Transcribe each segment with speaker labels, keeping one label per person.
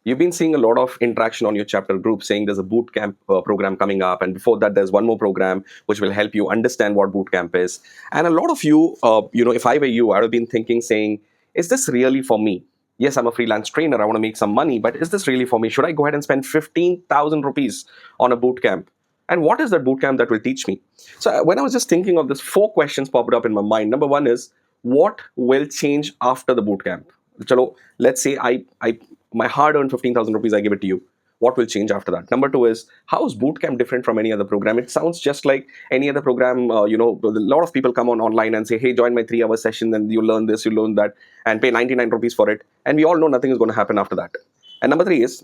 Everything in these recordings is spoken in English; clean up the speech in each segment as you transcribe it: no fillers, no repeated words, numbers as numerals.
Speaker 1: You've been seeing a lot of interaction on your chapter group saying there's a bootcamp program coming up, and before that, there's one more program which will help you understand what bootcamp is. And a lot of you, if I were you, I would have been thinking, saying, is this really for me? Yes, I'm a freelance trainer. I want to make some money, but is this really for me? Should I go ahead and spend 15,000 rupees on a bootcamp? And what is that bootcamp that will teach me? So when I was just thinking of this, four questions popped up in my mind. Number one is, what will change after the bootcamp? Chalo, let's say I my hard-earned 15,000 rupees, I give it to you. What will change after that? Number two is, how is bootcamp different from any other program? It sounds just like any other program. A lot of people come on online and say, hey, join my 3-hour session, and you learn this, you learn that, and pay 99 rupees for it. And we all know nothing is going to happen after that. And number three is,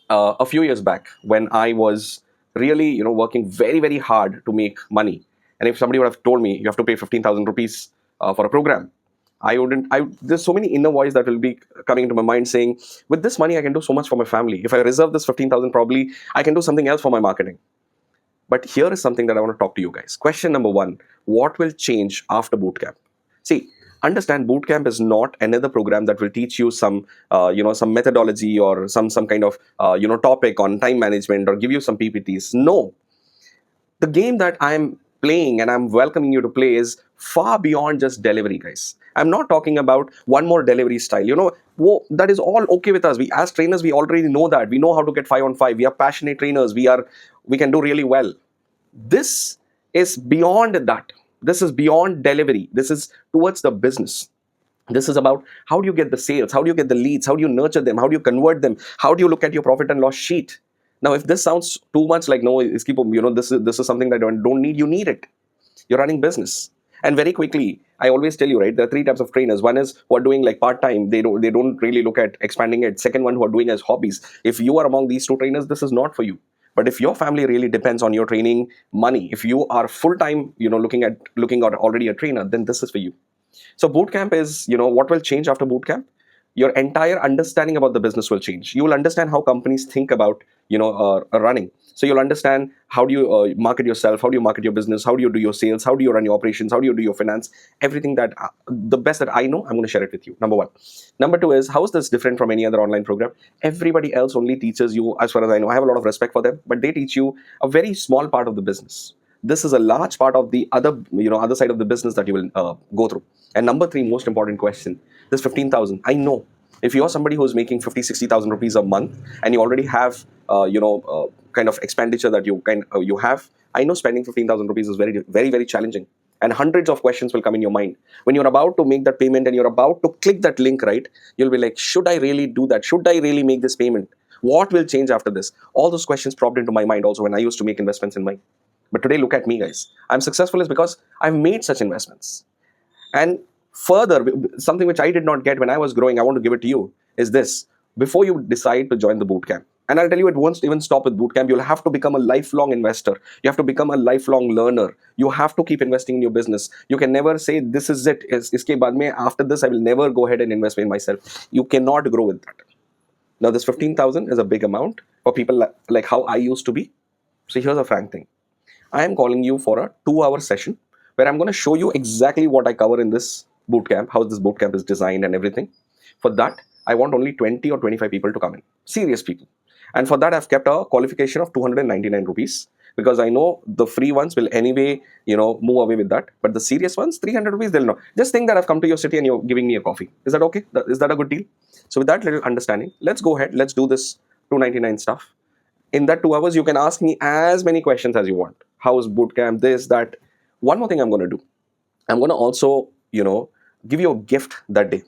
Speaker 1: a few years back, when I was really, working very, very hard to make money. And if somebody would have told me you have to pay 15,000 rupees for a program, I wouldn't. There's so many inner voice that will be coming into my mind saying, with this money, I can do so much for my family. If I reserve this 15,000, probably I can do something else for my marketing. But here is something that I want to talk to you guys. Question number one: what will change after bootcamp? See, understand, bootcamp is not another program that will teach you some, some methodology or some kind of, topic on time management or give you some PPTs. No, the game that I'm playing and I'm welcoming you to play is far beyond just delivery, guys. I'm not talking about one more delivery style. That is all okay with us. We, as trainers, we already know that. We know how to get 5-on-5. We are passionate trainers. We can do really well. This is beyond that. This is beyond delivery. This is towards the business. This is about how do you get the sales? How do you get the leads? How do you nurture them? How do you convert them? How do you look at your profit and loss sheet? Now, if this sounds too much like, no, this is something that I don't need, you need it. You're running business. And very quickly, I always tell you, right, there are three types of trainers. One is who are doing like part-time. They don't really look at expanding it. Second one, who are doing as hobbies. If you are among these two trainers, this is not for you. But if your family really depends on your training money, if you are full-time, looking at already a trainer, then this is for you. So bootcamp is, what will change after bootcamp? Your entire understanding about the business will change. You will understand how companies think about, running. So you'll understand, how do you market yourself? How do you market your business? How do you do your sales? How do you run your operations? How do you do your finance? Everything that, the best that I know, I'm going to share it with you. Number one. Number two is, how is this different from any other online program? Everybody else only teaches you, as far as I know, I have a lot of respect for them, but they teach you a very small part of the business. This is a large part of the other side of the business that you will go through. And number three, most important question, this 15,000, I know if you're somebody who's making 50,000-60,000 rupees a month and you already have kind of expenditure that you have, I know spending 15,000 rupees is very, very, very challenging, and hundreds of questions will come in your mind when you're about to make that payment and you're about to click that link, right? You'll be like, should I really do that? Should I really make this payment? What will change after this? All those questions popped into my mind also when I used to make investments in mine. But today, look at me, guys. I'm successful is because I've made such investments. And further, something which I did not get when I was growing, I want to give it to you, is this. Before you decide to join the bootcamp, and I'll tell you, it won't even stop with bootcamp. You'll have to become a lifelong investor. You have to become a lifelong learner. You have to keep investing in your business. You can never say, this is it. Iske baad mein, after this, I will never go ahead and invest in myself. You cannot grow with that. Now, this 15,000 is a big amount for people like how I used to be. So here's a frank thing. I am calling you for a 2-hour session where I'm going to show you exactly what I cover in this bootcamp, how this bootcamp is designed and everything. For that, I want only 20 or 25 people to come in, serious people. And for that, I've kept a qualification of 299 rupees because I know the free ones will anyway, move away with that. But the serious ones, 300 rupees, they'll know. Just think that I've come to your city and you're giving me a coffee. Is that okay? Is that a good deal? So with that little understanding, let's go ahead. Let's do this 299 stuff. In that 2 hours, you can ask me as many questions as you want. How is bootcamp, this, that. One more thing I'm going to do. I'm going to also, give you a gift that day.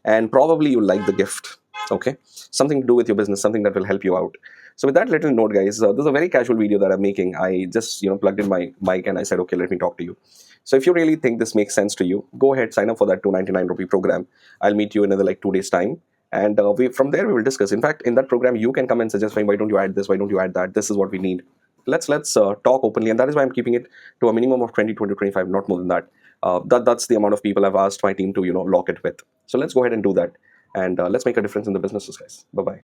Speaker 1: And probably you'll like the gift. Okay? Something to do with your business, something that will help you out. So with that little note, guys, this is a very casual video that I'm making. I just, plugged in my mic and I said, okay, let me talk to you. So if you really think this makes sense to you, go ahead, sign up for that 299 rupee program. I'll meet you in another 2 days time. And from there, we will discuss. In fact, in that program, you can come and suggest, why don't you add this? Why don't you add that? This is what we need. Let's talk openly. And that is why I'm keeping it to a minimum of 20, 25, not more than that. That's the amount of people I've asked my team to, lock it with. So let's go ahead and do that. And let's make a difference in the businesses, guys. Bye-bye.